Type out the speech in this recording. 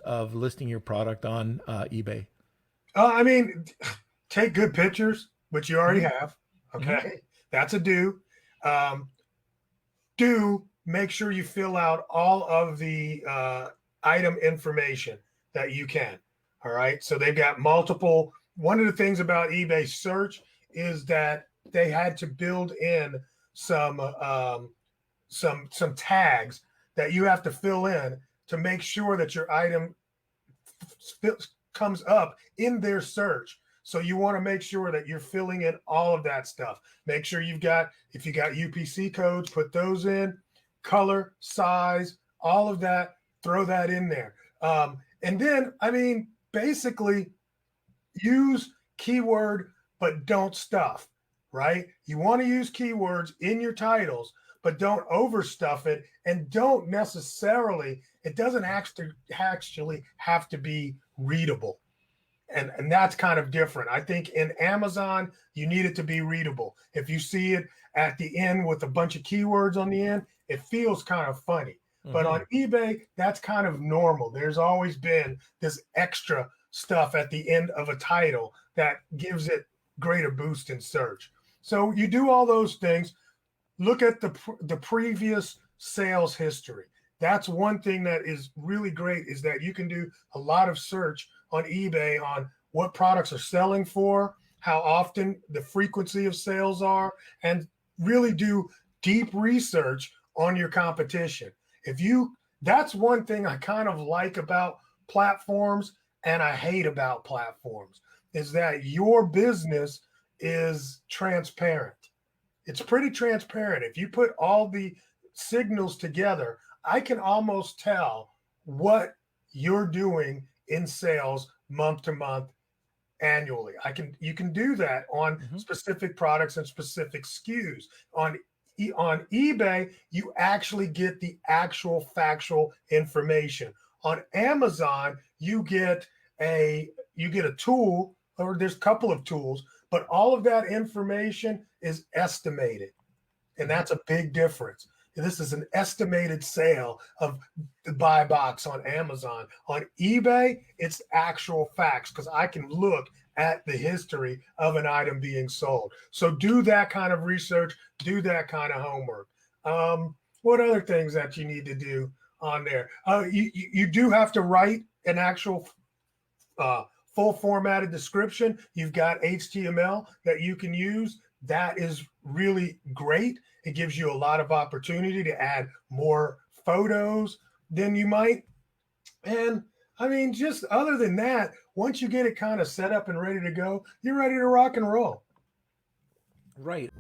Of listing your product on eBay? I mean, take good pictures, which you already Mhm. have. Mhm. Okay, that's a do. Um, do make sure you fill out all of the item information that you can. All right. So they've got multiple. One of the things about eBay search is that they had to build in some some tags that you have to fill in to make sure that your item comes up in their search. So you want to make sure that you're filling in all of that stuff. Make sure if you got UPC codes, put those in, color, size, all of that, throw that in there. And then, I mean, basically use keyword, but don't stuff, right? You want to use keywords in your titles, but don't overstuff it, and don't necessarily, it doesn't actually have to be readable. And that's kind of different. I think in Amazon, you need it to be readable. If you see it at the end with a bunch of keywords on the end, it feels kind of funny. But Mhm. on eBay, that's kind of normal. There's always been this extra stuff at the end of a title that gives it greater boost in search. So you do all those things. Look at the previous sales history. That's one thing that is really great, is that you can do a lot of search on eBay on what products are selling for, how often the frequency of sales are, and really do deep research on your competition. If you That's one thing I kind of like about platforms and I hate about platforms, is that your business is transparent. It's pretty transparent. If you put all the signals together, I can almost tell what you're doing in sales month to month, annually. You can do that on Mhm. specific products and specific SKUs. On eBay, you actually get the actual factual information. On Amazon, you get a tool, or there's a couple of tools, but all of that information is estimated. And Mhm. that's a big difference. This is an estimated sale of the buy box on Amazon. On eBay, it's actual facts, because I can look at the history of an item being sold. So do that kind of research, do that kind of homework. What other things that you need to do on there? You do have to write an actual uh, full formatted description. You've got HTML that you can use. That is really great. It gives you a lot of opportunity to add more photos than you might. And I mean, just other than that, once you get it kind of set up and ready to go, you're ready to rock and roll. Right.